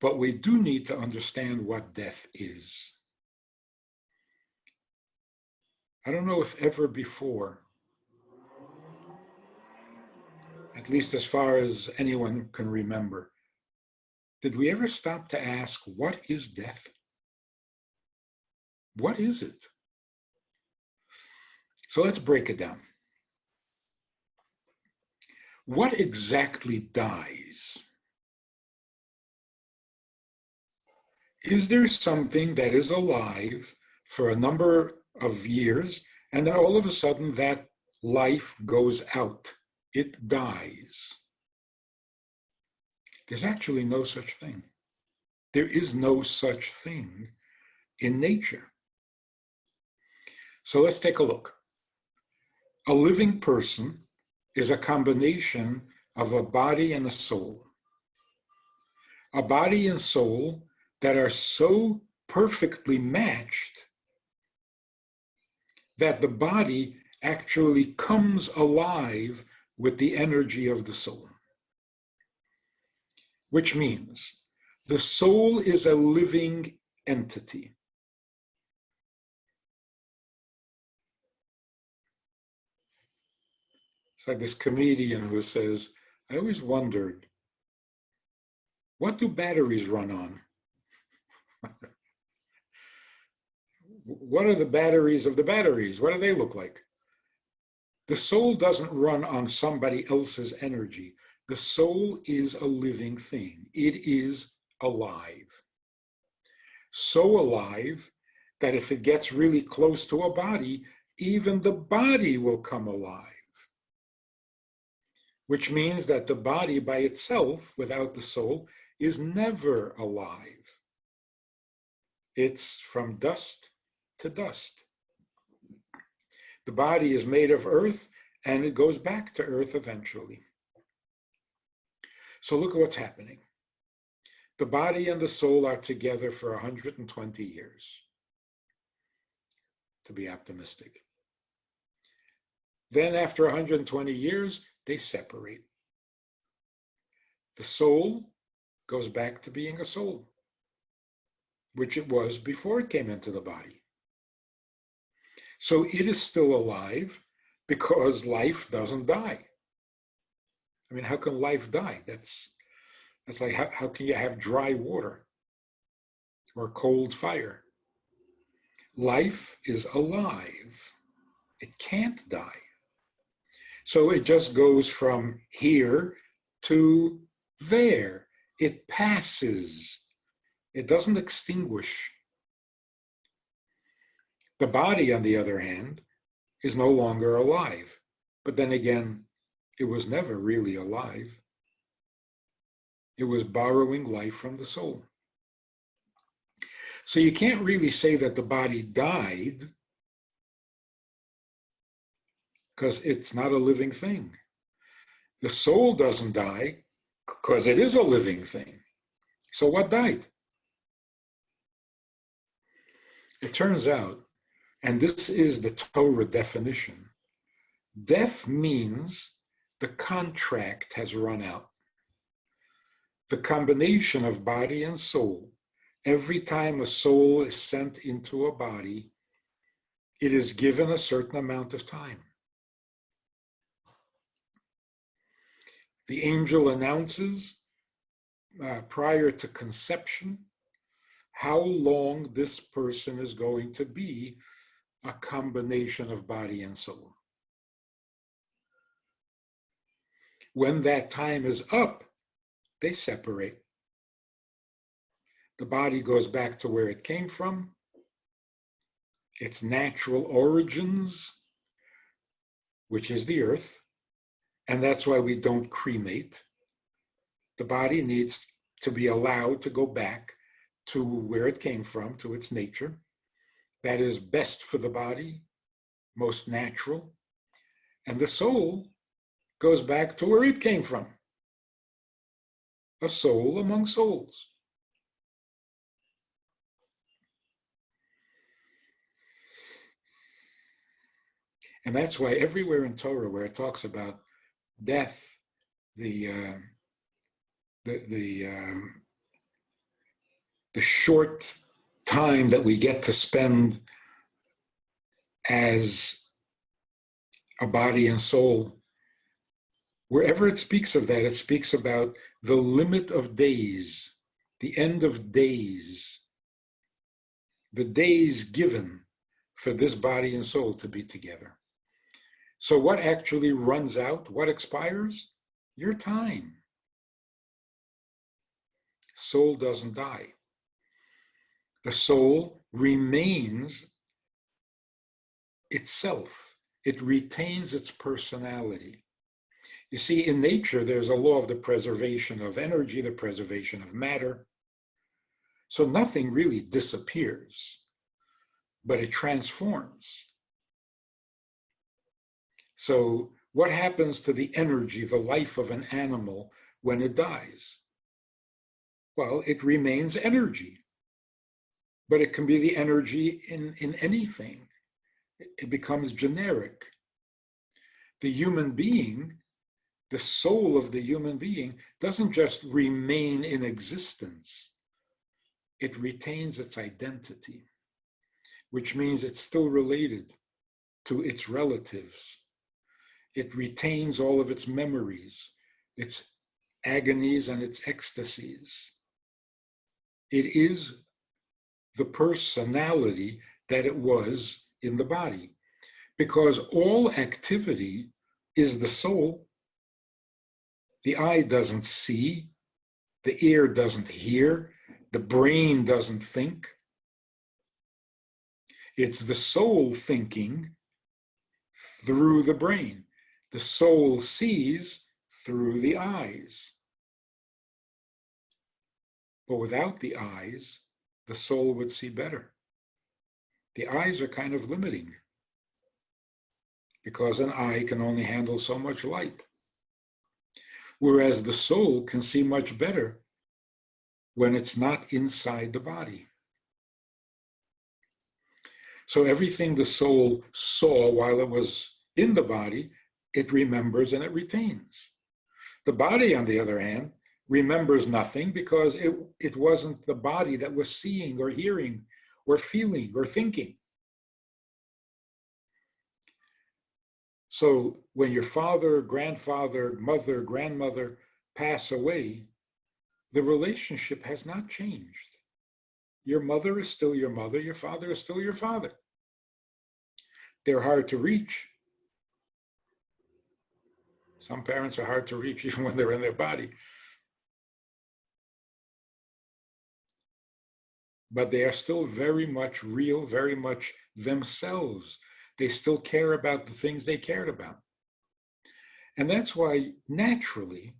but we do need to understand what death is. I don't know if ever before, at least as far as anyone can remember, did we ever stop to ask, what is death? What is it? So let's break it down. What exactly dies? Is there something that is alive for a number of years, and then all of a sudden that life goes out? It dies. There's actually no such thing. There is no such thing in nature. So let's take a look. A living person is a combination of a body and a soul. A body and soul that are so perfectly matched that the body actually comes alive with the energy of the soul. Which means the soul is a living entity. It's like this comedian who says, I always wondered, what do batteries run on? What are the batteries of the batteries? What do they look like? The soul doesn't run on somebody else's energy. The soul is a living thing. It is alive. So alive that if it gets really close to a body, even the body will come alive. Which means that the body by itself, without the soul, is never alive. It's from dust to dust. The body is made of earth, and it goes back to earth eventually. So look at what's happening. The body and the soul are together for 120 years, to be optimistic. Then after 120 years, they separate. The soul goes back to being a soul, which it was before it came into the body. So it is still alive because life doesn't die. I mean, how can life die? That's like, how can you have dry water or cold fire? Life is alive. It can't die. So it just goes from here to there. It passes. It doesn't extinguish. The body, on the other hand, is no longer alive. But then again, it was never really alive. It was borrowing life from the soul. So you can't really say that the body died because it's not a living thing. The soul doesn't die because it is a living thing. So what died? It turns out, and this is the Torah definition, death means the contract has run out. The combination of body and soul, every time a soul is sent into a body, it is given a certain amount of time. The angel announces prior to conception how long this person is going to be a combination of body and soul. When that time is up, they separate. The body goes back to where it came from, its natural origins, which is the earth, and that's why we don't cremate. The body needs to be allowed to go back to where it came from, to its nature. That is best for the body, most natural. And the soul goes back to where it came from. A soul among souls. And that's why everywhere in Torah where it talks about death, the the short time that we get to spend as a body and soul, wherever it speaks of that, it speaks about the limit of days, the end of days, the days given for this body and soul to be together. So what actually runs out? What expires? Your time. Soul doesn't die. The soul remains itself. It retains its personality. You see, in nature, there's a law of the preservation of energy, the preservation of matter. So nothing really disappears, but it transforms. So what happens to the energy, the life of an animal when it dies? Well, it remains energy, but it can be the energy in anything. It becomes generic. The human being, the soul of the human being, doesn't just remain in existence. It retains its identity, which means it's still related to its relatives. It retains all of its memories, its agonies and its ecstasies. It is the personality that it was in the body, because all activity is the soul. The eye doesn't see, the ear doesn't hear, the brain doesn't think. It's the soul thinking through the brain. The soul sees through the eyes. But without the eyes, the soul would see better. The eyes are kind of limiting because an eye can only handle so much light. Whereas the soul can see much better when it's not inside the body. So everything the soul saw while it was in the body, it remembers and it retains. The body, on the other hand, remembers nothing because it wasn't the body that was seeing or hearing or feeling or thinking. So when your father, grandfather, mother, grandmother pass away, the relationship has not changed. Your mother is still your mother, your father is still your father. They're hard to reach. Some parents are hard to reach even when they're in their body. But they are still very much real, very much themselves. They still care about the things they cared about. And that's why, naturally,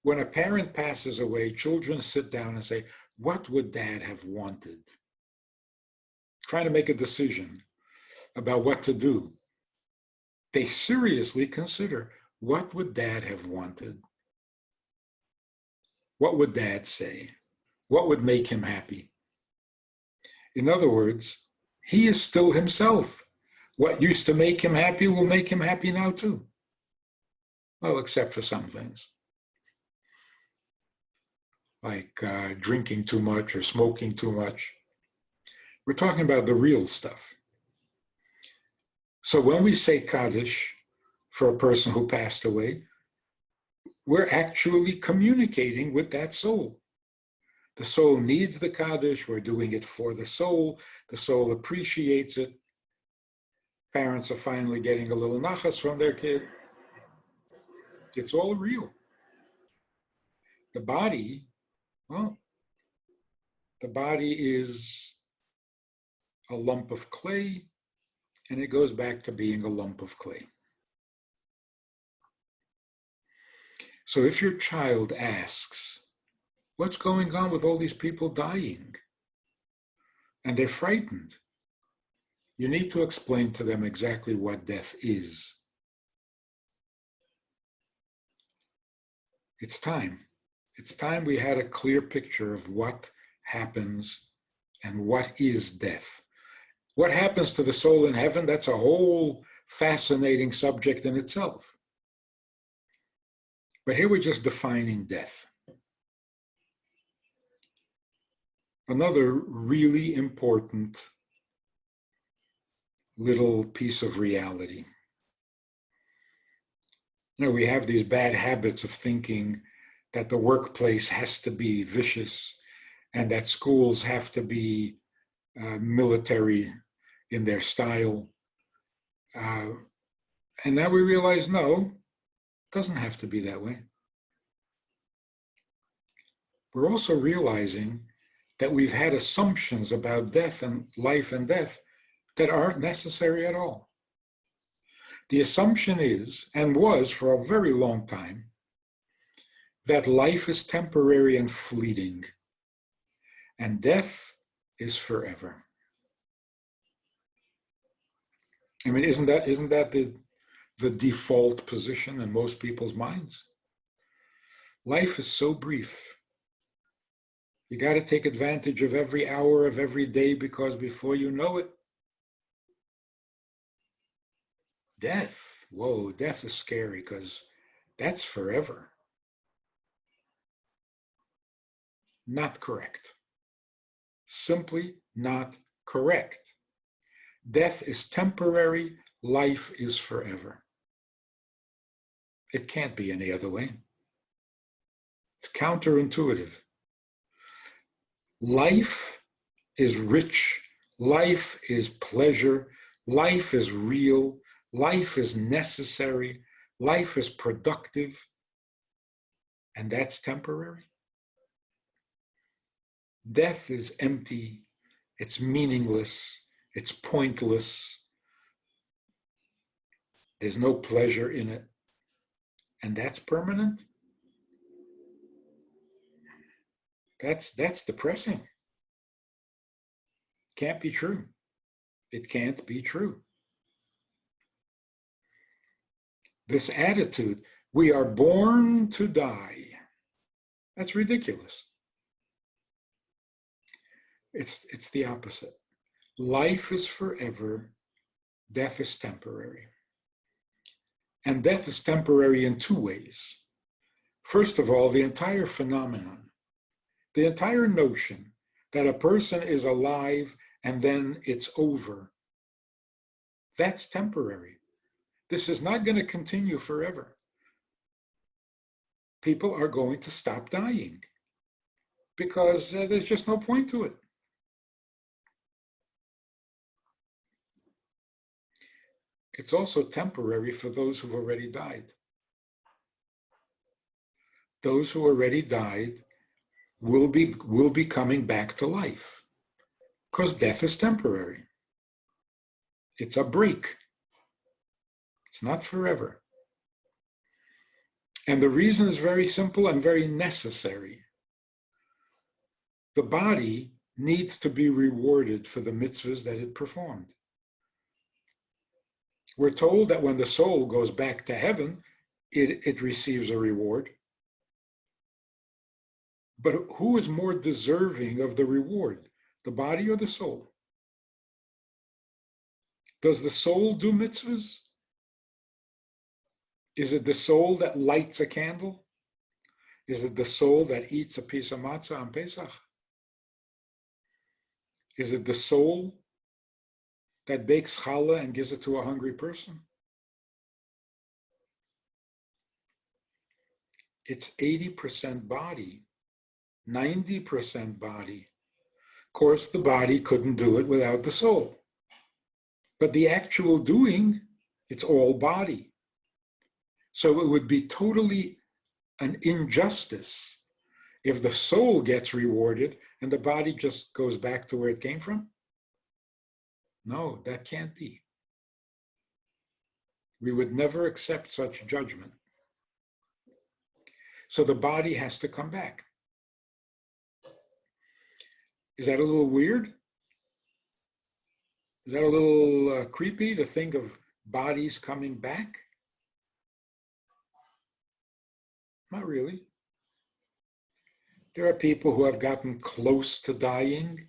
when a parent passes away, children sit down and say, what would dad have wanted? Trying to make a decision about what to do. They seriously consider, what would dad have wanted? What would dad say? What would make him happy? In other words, he is still himself. What used to make him happy will make him happy now too. Well, except for some things. Like drinking too much or smoking too much. We're talking about the real stuff. So when we say Kaddish for a person who passed away, we're actually communicating with that soul. The soul needs the Kaddish. We're doing it for the soul. The soul appreciates it. Parents are finally getting a little nachas from their kid. It's all real. The body, well, the body is a lump of clay, and it goes back to being a lump of clay. So if your child asks, what's going on with all these people dying? And they're frightened. You need to explain to them exactly what death is. It's time. It's time we had a clear picture of what happens and what is death. What happens to the soul in heaven? That's a whole fascinating subject in itself. But here we're just defining death. Another really important little piece of reality. We have these bad habits of thinking that the workplace has to be vicious and that schools have to be military in their style. And now we realize, no, it doesn't have to be that way. We're also realizing that we've had assumptions about death and life and death that aren't necessary at all. The assumption is, and was for a very long time, that life is temporary and fleeting, and death is forever. I mean, isn't that the default position in most people's minds? Life is so brief. You got to take advantage of every hour of every day, because before you know it, death, whoa, death is scary because that's forever. Not correct. Simply not correct. Death is temporary, life is forever. It can't be any other way. It's counterintuitive. Life is rich, life is pleasure, life is real, life is necessary, life is productive, and that's temporary. Death is empty, it's meaningless, it's pointless, there's no pleasure in it, and that's permanent. That's depressing. Can't be true. It can't be true. This attitude, we are born to die, that's ridiculous. It's the opposite. Life is forever, death is temporary. And death is temporary in two ways. First of all, the entire phenomenon, the entire notion that a person is alive and then it's over, that's temporary. This is not going to continue forever. People are going to stop dying because there's just no point to it. It's also temporary for those who've already died. Those who already died will be coming back to life because death is temporary. It's a break. It's not forever. And the reason is very simple and very necessary. The body needs to be rewarded for the mitzvahs that it performed. We're told that when the soul goes back to heaven, it receives a reward. But who is more deserving of the reward, the body or the soul? Does the soul do mitzvahs? Is it the soul that lights a candle? Is it the soul that eats a piece of matzah on Pesach? Is it the soul that bakes challah and gives it to a hungry person? It's 80% body, 90% body. Of course, the body couldn't do it without the soul. But the actual doing, it's all body. So it would be totally an injustice if the soul gets rewarded and the body just goes back to where it came from. No, that can't be. We would never accept such judgment. So the body has to come back. Is that a little weird? Is that a little creepy to think of bodies coming back? Not really. There are people who have gotten close to dying,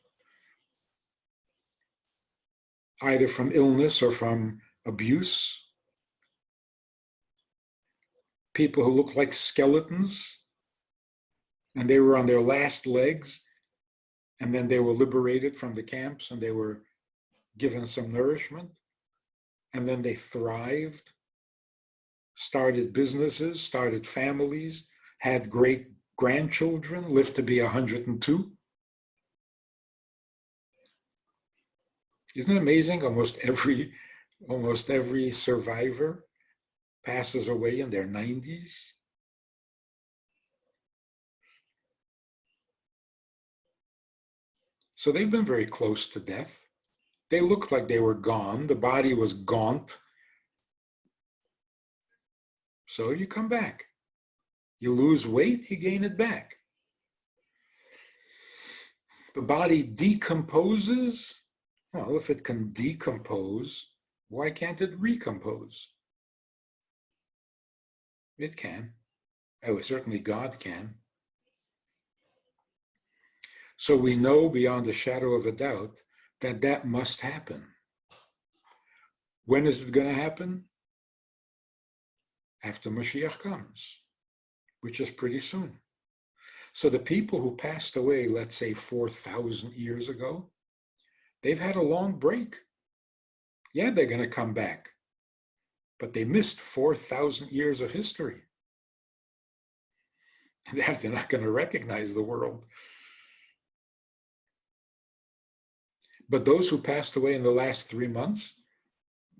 either from illness or from abuse. People who look like skeletons, and they were on their last legs, And then they were liberated from the camps and they were given some nourishment. And then they thrived, started businesses, started families, had great grandchildren, lived to be 102. Isn't it amazing? Almost every survivor passes away in their 90s. So they've been very close to death. They looked like they were gone. The body was gaunt. So you come back. You lose weight, you gain it back. The body decomposes. Well, if it can decompose, why can't it recompose? It can. Oh, certainly God can. So we know beyond a shadow of a doubt that that must happen. When is it going to happen? After Mashiach comes, which is pretty soon. So the people who passed away, let's say 4,000 years ago, they've had a long break. Yeah, they're going to come back, but they missed 4,000 years of history. They're not going to recognize the world. But those who passed away in the last 3 months,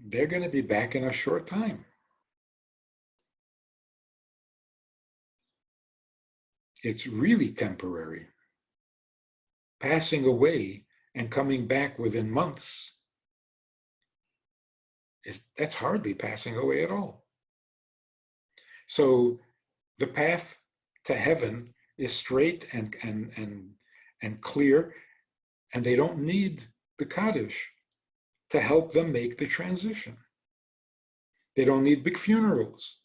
they're going to be back in a short time. It's really temporary. Passing away and coming back within months, that's hardly passing away at all. So the path to heaven is straight and clear, and they don't need the Kaddish to help them make the transition. They don't need big funerals.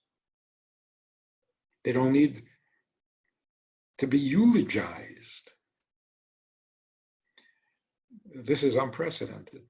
They don't need to be eulogized. This is unprecedented.